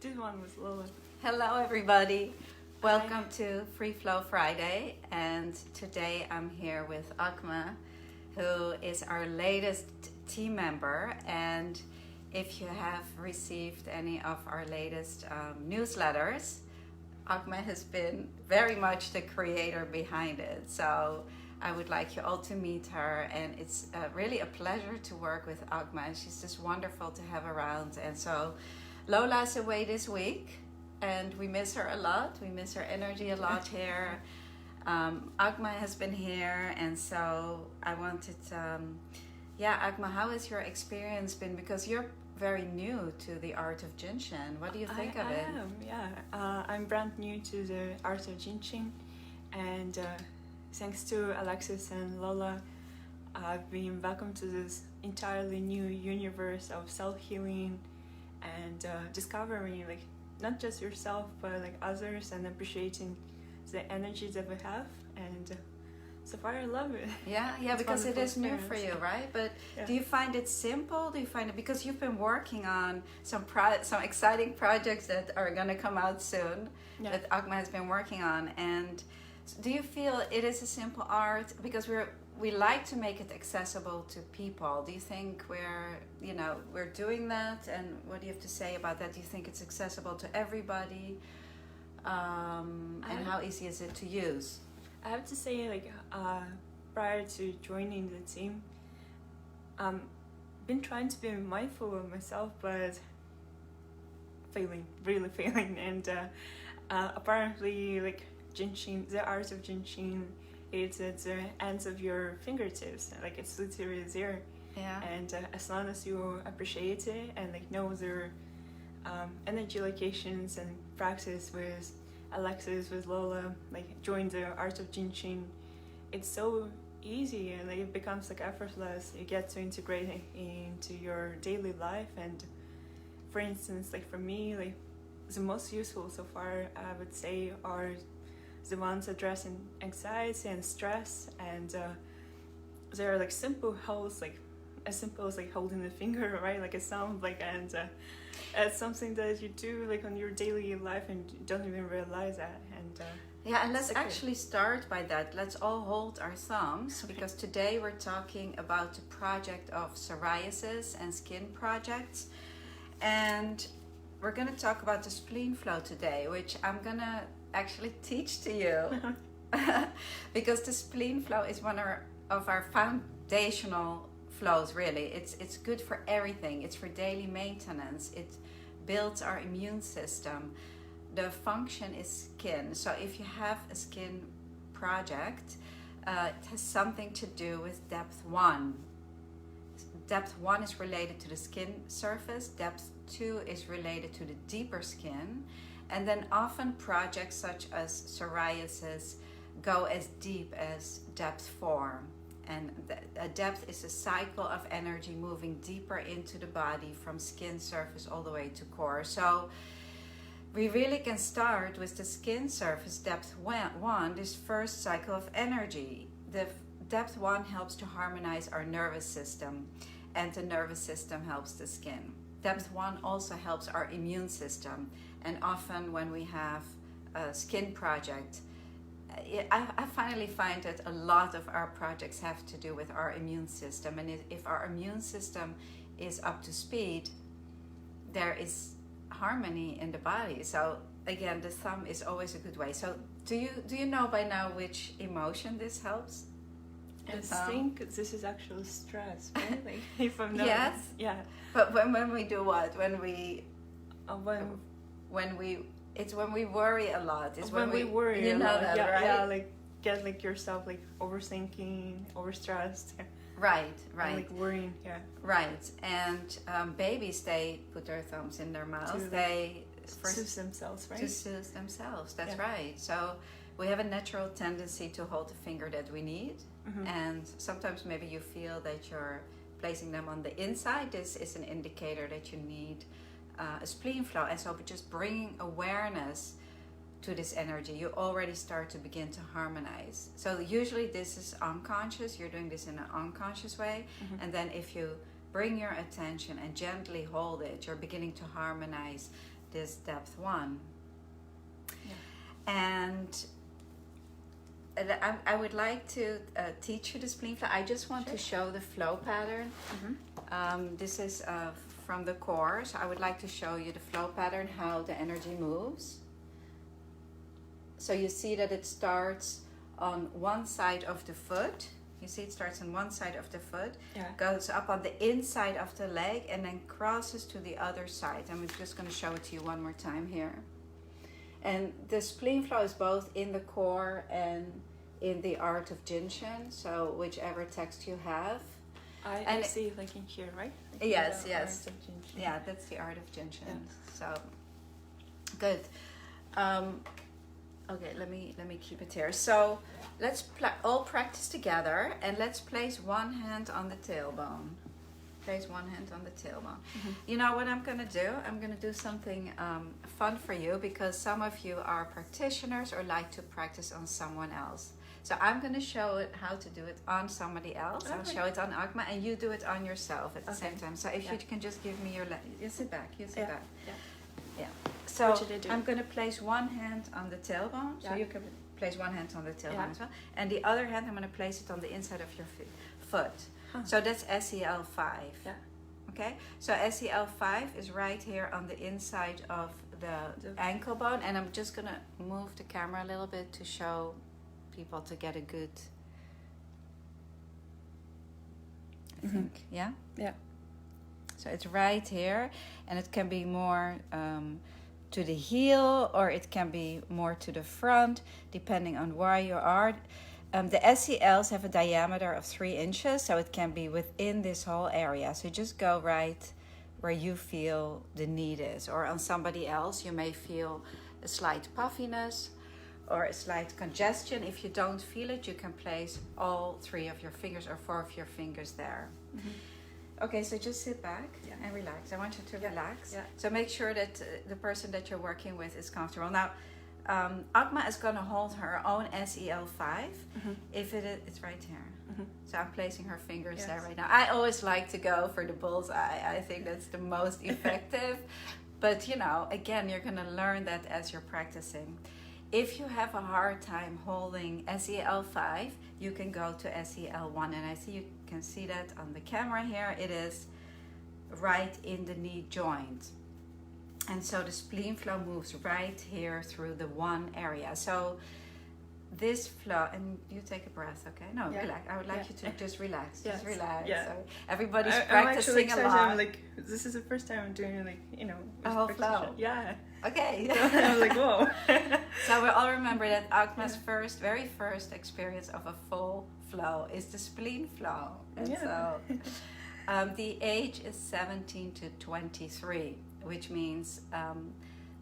This one was Lola. Hello, everybody. Welcome to Free Flow Friday. And today I'm here with Akma, who is our latest team member. And if you have received any of our latest newsletters, Akma has been very much the creator behind it. So I would like you all to meet her, and it's really a pleasure to work with Akma. She's just wonderful to have around. And so Lola's away this week, and we miss her a lot. We miss her energy a lot here. Akma has been here, and so I wanted, Akma, how has your experience been? Because you're very new to the art of Jinshin. What do you think of it? I'm brand new to the art of Jinshin, and thanks to Alexis and Lola, I've been welcomed to this entirely new universe of self-healing and discovering like not just yourself but like others, and appreciating the energy that we have. And so far I love it. Yeah, because it is new for you, right? But do you find it simple? Do you find it, because you've been working on some exciting projects that are going to come out soon, that Akma has been working on, and do you feel it is a simple art? Because we like to make it accessible to people. Do you think we're doing that? And what do you have to say about that? Do you think it's accessible to everybody? And how easy is it to use? I have to say, like, prior to joining the team, been trying to be mindful of myself, but really failing. And apparently, like, Jinshin, the art of Jinshin, it's at the ends of your fingertips. Like, it's literally there. Yeah. And as long as you appreciate it and like know their energy locations and practice with Alexis, with Lola, like join the art of Jinshin, it's so easy and like it becomes like effortless. You get to integrate it into your daily life. And for instance, like for me, like the most useful so far, I would say, are the ones addressing anxiety and stress, and they're like simple holds, like as simple as like holding the finger, right? Like it sounds like, and it's something that you do like on your daily life and you don't even realize that. And and let's actually start by that. Let's all hold our thumbs, because today we're talking about the project of psoriasis and skin projects, and we're going to talk about the Spleen Flow today, which I'm going to actually teach to you because the Spleen Flow is one of our foundational flows. Really, it's good for everything. It's for daily maintenance. It builds our immune system. The function is skin. So if you have a skin project, it has something to do with depth 1. Depth 1 is related to the skin surface. Depth 2 is related to the deeper skin. And then often projects such as psoriasis go as deep as depth 4. And a depth is a cycle of energy moving deeper into the body from skin surface all the way to core. So we really can start with the skin surface, depth 1, this first cycle of energy. The depth 1 helps to harmonize our nervous system, and the nervous system helps the skin. Depth 1 also helps our immune system. And often when we have a skin project, I finally find that a lot of our projects have to do with our immune system. And if our immune system is up to speed, there is harmony in the body. So again, the thumb is always a good way. So do you know by now which emotion this helps? I think this is actually stress, right? Like, if I'm not, yes. Yeah. But when we do what? When we it's when we worry a lot. It's when we worry. You know that, right? Yeah, like get like yourself like overthinking, overstressed. Right. And, like worrying. Yeah. Right. And babies, they put their thumbs in their mouth. They soothe themselves, right? To soothe themselves. That's right. So we have a natural tendency to hold the finger that we need. Mm-hmm. And sometimes maybe you feel that you're placing them on the inside. This is an indicator that you need a spleen flow. And so just bringing awareness to this energy, you already start to begin to harmonize. So usually this is unconscious. You're doing this in an unconscious way. Mm-hmm. And then if you bring your attention and gently hold it, you're beginning to harmonize this depth 1. Yeah. And I would like to teach you the spleen flow. I just want to show the flow pattern. This is from the core, so I would like to show you the flow pattern, how the energy moves. So you see that it starts on one side of the foot. You see it starts on one side of the foot, goes up on the inside of the leg, and then crosses to the other side. I'm just going to show it to you one more time here. And the spleen flow is both in the core and in the art of Jinshin, so whichever text you have. I see, like in here, right? Like yes. Yeah, that's the art of Jinshin. Yeah. So good. Okay, let me keep it here. So let's all practice together, and let's place one hand on the tailbone. Place one hand on the tailbone. You know what I'm gonna do? I'm gonna do something fun for you, because some of you are practitioners or like to practice on someone else. So I'm gonna show it how to do it on somebody else. I'll show it on Agma, and you do it on yourself at the same time. So if you can just give me your you sit back. Yeah. So I'm going to place one hand on the tailbone, so you can place one hand on the tailbone as well, and the other hand I'm going to place it on the inside of your foot. So that's SEL 5. Yeah. Okay. So SEL 5 is right here on the inside of the ankle bone, and I'm just going to move the camera a little bit to show people to get a good. I think. Yeah. Yeah. So it's right here, and it can be more to the heel, or it can be more to the front, depending on where you are. The SELs have a diameter of 3 inches, so it can be within this whole area. So just go right where you feel the need is. Or on somebody else, you may feel a slight puffiness or a slight congestion. If you don't feel it, you can place all 3 of your fingers or 4 of your fingers there. Okay, so just sit back and relax. I want you to relax. Yeah. So make sure that the person that you're working with is comfortable. Now, Agma is going to hold her own SEL 5. If it's right here. So I'm placing her fingers there right now. I always like to go for the bullseye. I think that's the most effective. But, you know, again, you're going to learn that as you're practicing. If you have a hard time holding SEL 5, you can go to SEL 1. And I see you can see that on the camera here. It is right in the knee joint. And so the spleen flow moves right here through the 1 area. So this flow, and you take a breath, okay? No, relax. I would like you to just relax. Just relax. Yeah. So everybody's practicing a lot. I'm like, this is the first time I'm doing, like, you know, a whole flow. Yeah. Okay. So I'm like, whoa. So we all remember that Agma's very first experience of a full flow is the spleen flow. And so the age is 17 to 23, which means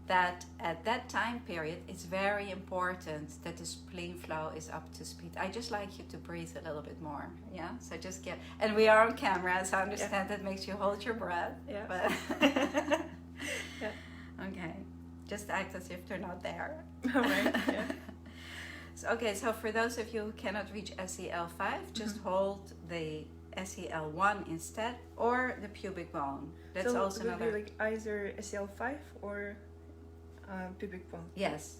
that at that time period, it's very important that the spleen flow is up to speed. I just like you to breathe a little bit more. Yeah. So just and we are on camera, so I understand that makes you hold your breath. Yeah. But okay. Just act as if they're not there. All right. Yeah. So for those of you who cannot reach SEL 5, just hold the SEL 1 instead, or the pubic bone. That's so also another. Like either SEL 5 or pubic bone. Yes.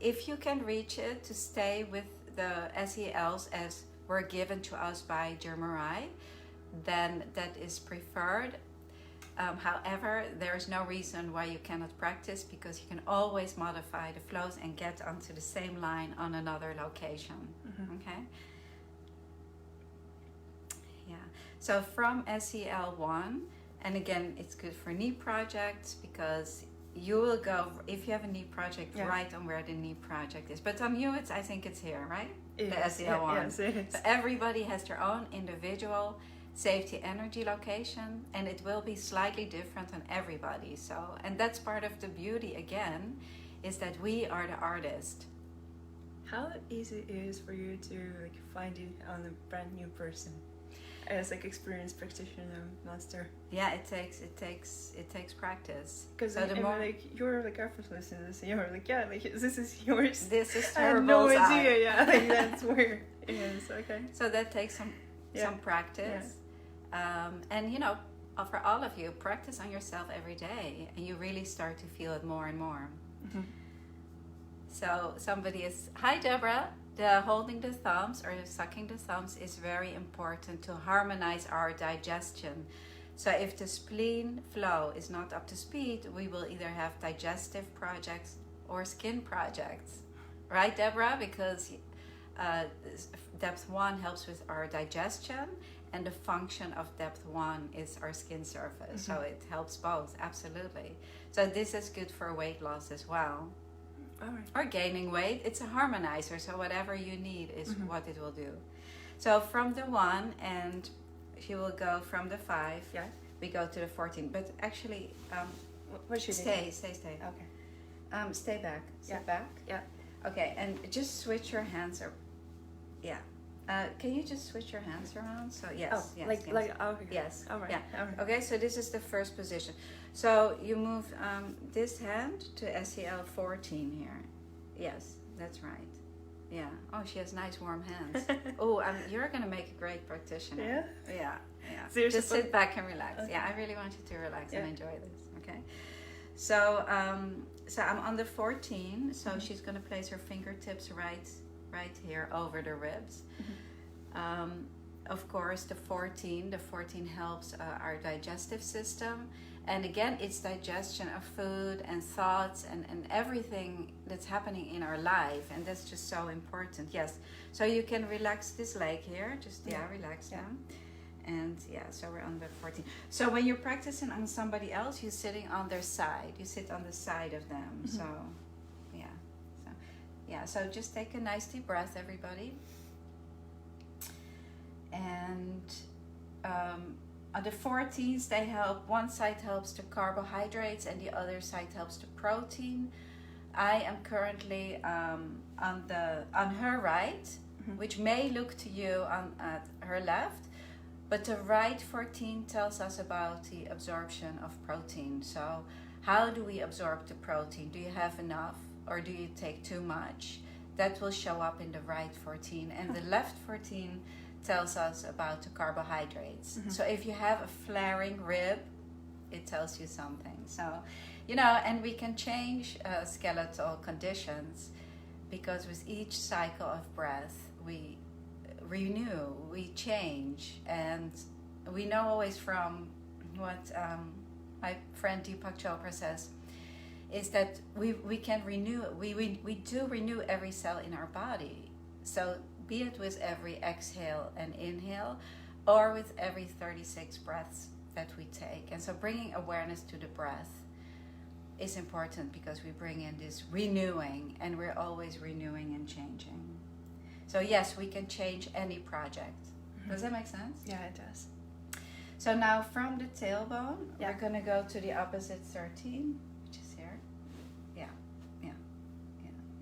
If you can reach it, to stay with the SELs as were given to us by Germarai, then that is preferred. However, there is no reason why you cannot practice, because you can always modify the flows and get onto the same line on another location. Okay? Yeah. So from SEL 1, and again, it's good for knee projects, because you will go, if you have a knee project, right on where the knee project is. But on you, I think it's here, right? The SEL 1. Yes, it is. So everybody has their own individual safety energy location, and it will be slightly different on everybody. So, and that's part of the beauty, again, is that we are the artist. How easy it is for you to like find it on a brand new person as like experienced practitioner master? Yeah, it takes practice. Because so like you're like effortless in this, you're like this is yours. This is I had no idea. Like that's where it is. Okay. So that takes some practice. And you know, for all of you, practice on yourself every day, and you really start to feel it more and more. Mm-hmm. So somebody is, hi Deborah, the holding the thumbs or sucking the thumbs is very important to harmonize our digestion. So if the spleen flow is not up to speed, we will either have digestive projects or skin projects. Right, Deborah? Because depth 1 helps with our digestion, and the function of depth 1 is our skin surface. Mm-hmm. So it helps both, absolutely. So this is good for weight loss as well. All right. Or gaining weight. It's a harmonizer, so whatever you need is Mm-hmm. what it will do. So from the 1, and she will go from the 5, Yeah. we go to the 14. But actually, What should stay. Okay. Stay back. Sit Yeah. back. Yeah. Okay, and just switch your hands. Yeah. Can you just switch your hands around? So yes. Oh, yes, like yes. okay. Yes. All right. Yeah. All right. Okay, so this is the first position. So you move this hand to SEL 14 here. Yes, that's right. Yeah. Oh, she has nice warm hands. Oh, you're gonna make a great practitioner. Yeah. Yeah. Yeah. So you're just supposed- sit back and relax. Okay. Yeah, I really want you to relax Yeah. and enjoy this. Okay. So I'm on the 14. So Mm-hmm. she's gonna place her fingertips right here over the ribs. Mm-hmm. Of course, the 14 helps our digestive system, and again, it's digestion of food and thoughts and everything that's happening in our life, and that's just so important. Yes, so you can relax this leg here, just relax down. And so we're on the 14. So when you're practicing on somebody else, you're sitting on their side. You sit on the side of them. Mm-hmm. So just take a nice deep breath, everybody. And on the 14s, they help. One side helps the carbohydrates, and the other side helps the protein. I am currently on her right, which may look to you at her left. But the right 14 tells us about the absorption of protein. So how do we absorb the protein? Do you have enough or do you take too much? That will show up in the right 14. And the left 14 tells us about the carbohydrates. So if you have a flaring rib, it tells you something. So, and we can change skeletal conditions because with each cycle of breath, we renew, we change, and we know always from what my friend Deepak Chopra says is that we can renew, we do renew every cell in our body. So be it with every exhale and inhale or with every 36 breaths that we take. And so bringing awareness to the breath is important because we bring in this renewing, and we're always renewing and changing. So yes, we can change any project. Does that make sense? Yeah, it does. So now from the tailbone, we're going to go to the opposite 13, which is here. Yeah.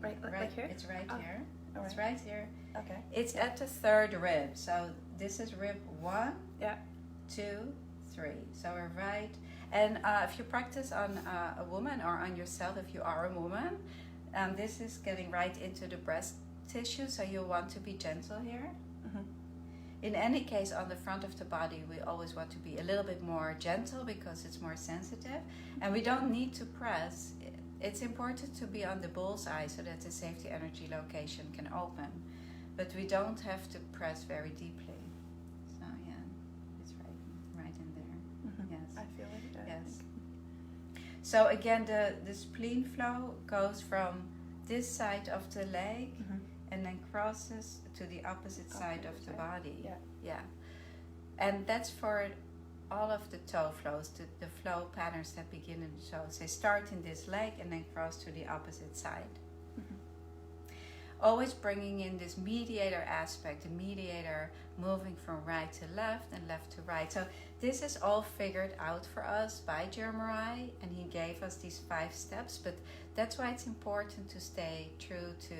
Right, like here? It's right here. All It's right. right here. Okay. It's at the third rib. So this is rib 1, Yeah. 2, 3. So we're right. And if you practice on a woman or on yourself, if you are a woman, this is getting right into the breast tissue, so you want to be gentle here. In any case, on the front of the body, we always want to be a little bit more gentle because it's more sensitive, and we don't need to press. It's important to be on the bullseye so that the safety energy location can open, but we don't have to press very deeply. So it's right in there. Yes, I feel it. yes. So again, the spleen flow goes from this side of the leg and then crosses to the opposite side of the body. Yeah. And that's for all of the toe flows, the flow patterns that begin in the toes. They start in this leg and then cross to the opposite side. Always bringing in this mediator aspect, the mediator moving from right to left and left to right. So this is all figured out for us by Jeremiah, and he gave us these 5 steps, but that's why it's important to stay true to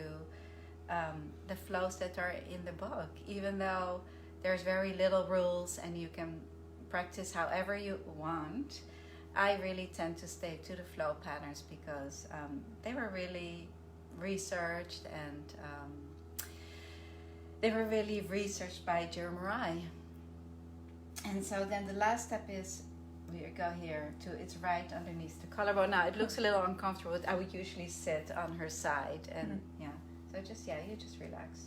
the flows that are in the book, even though there's very little rules and you can practice however you want. I really tend to stay to the flow patterns because they were really researched and they were really researched by Jeremiah. And so then the last step is we go here to, it's right underneath the collarbone. Now it looks a little uncomfortable, but I would usually sit on her side and yeah. So just, yeah, you just relax.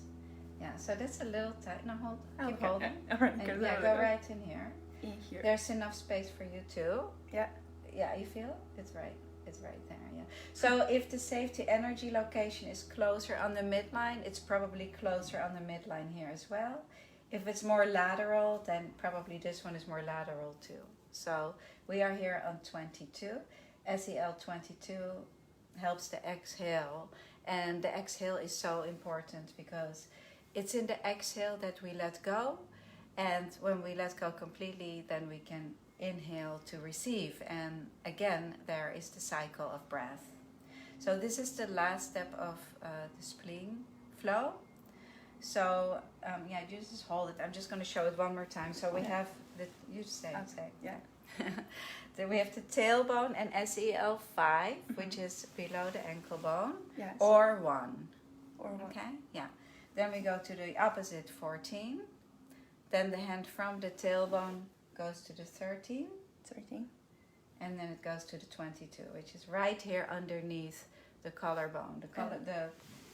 Yeah, so that's a little tight. No, hold, keep holding. All right, And yeah, go right in here. in here. There's enough space for you too. Yeah. Yeah, you feel it? It's right. It's right there, yeah. So if the safety energy location is closer on the midline, it's probably closer on the midline here as well. If it's more lateral, then probably this one is more lateral too. So we are here on 22. SEL 22 helps the exhale. And the exhale is so important because it's in the exhale that we let go. And when we let go completely, then we can inhale to receive. And again, there is the cycle of breath. So this is the last step of the spleen flow. So yeah, you just hold it. I'm just going to show it one more time. So we have the, you say, Yeah. Then we have the tailbone and SEL 5, which is below the ankle bone, Yes. or 1. Or one. Okay, yeah. Then we go to the opposite 14. Then the hand from the tailbone goes to the 13. 13. And then it goes to the 22, which is right here underneath the collarbone.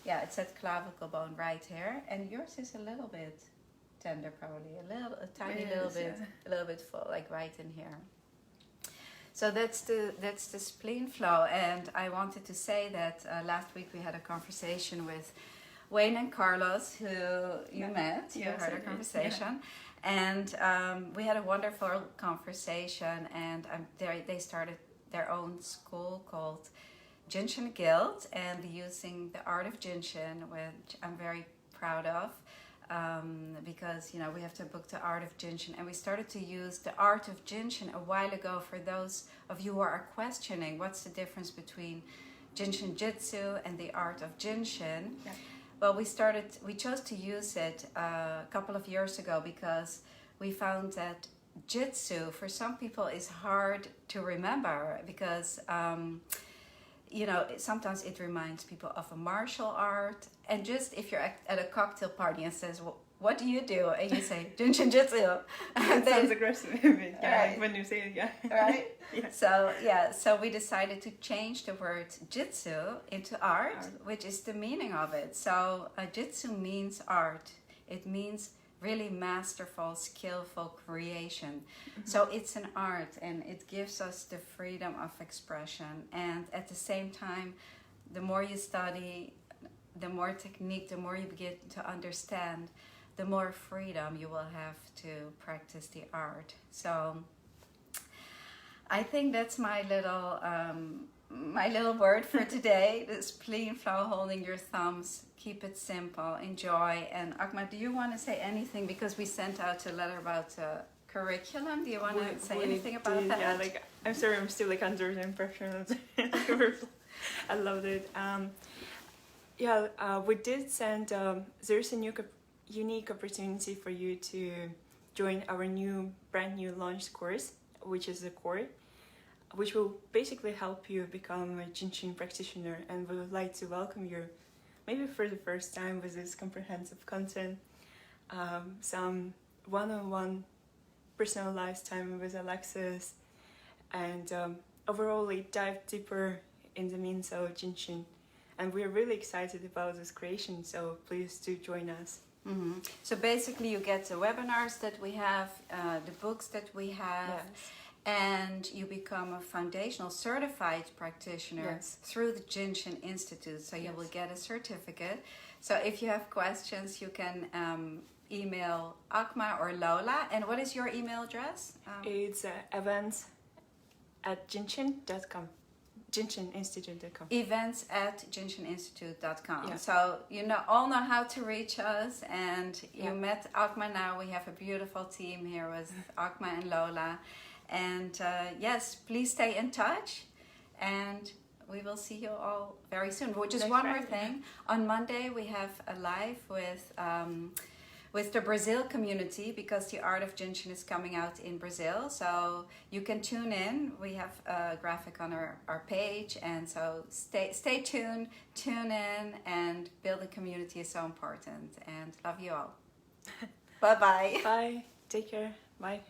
Yeah, it's that clavicle bone right here. And yours is a little bit tender, probably a tiny little bit, a little bit full, like right in here. So that's the spleen flow. And I wanted to say that last week we had a conversation with Wayne and Carlos, who you met. You heard our conversation. And we had a wonderful conversation, and they started their own school called Jinshin Guild, and using the art of Jinshin, which I'm very proud of, because, you know, we have to book the art of Jinshin, and we started to use the art of Jinshin a while ago for those of you who are questioning what's the difference between Jinshin Jitsu and the art of Jinshin. Yeah. Well, we chose to use it a couple of years ago because we found that Jitsu for some people is hard to remember because, you know, sometimes it reminds people of a martial art. And just if you're at a cocktail party and says, well, what do you do? And you say, Jinshin Jitsu. That sounds aggressive. Yeah, right. when you say it, yeah. Right? Yeah. So we decided to change the word jitsu into art, which is the meaning of it. So jitsu means art. It means really masterful, skillful creation. Mm-hmm. So it's an art, and it gives us the freedom of expression. And at the same time, the more you study, the more technique, the more you begin to understand, the more freedom you will have to practice the art. So I think that's my little word for today. The spleen flow, holding your thumbs. Keep it simple. Enjoy. And Akma, do you want to say anything? Because we sent out a letter about curriculum. Do you want to say anything about that? Yeah, like, I'm sorry, I'm still like under the impression. I loved it. We did send. There's a unique opportunity for you to join our brand new launch course, which is a core, which will basically help you become a Jinshin practitioner, and we would like to welcome you maybe for the first time with this comprehensive content, some one-on-one personalized time with Alexis, and overall dive deeper in the means of Jinshin. And we're really excited about this creation, so please do join us. Mm-hmm. So basically you get the webinars that we have, the books that we have, and you become a foundational certified practitioner through the Jinshin Institute. So you will get a certificate. So if you have questions, you can email Akma or Lola. And what is your email address? It's events@jinshin.com. JinshinInstitute.com. Events@jinshininstitute.com. Yeah. So you all know how to reach us, and you met Akma now. We have a beautiful team here with Akma and Lola. And yes, please stay in touch, and we will see you all very soon. Just one more thing. On Monday we have a live with the Brazil community, because the art of Jinshin is coming out in Brazil. So you can tune in. We have a graphic on our page, and so stay tuned, tune in, and building community is so important. And love you all. Bye-bye. Bye. Take care. Bye.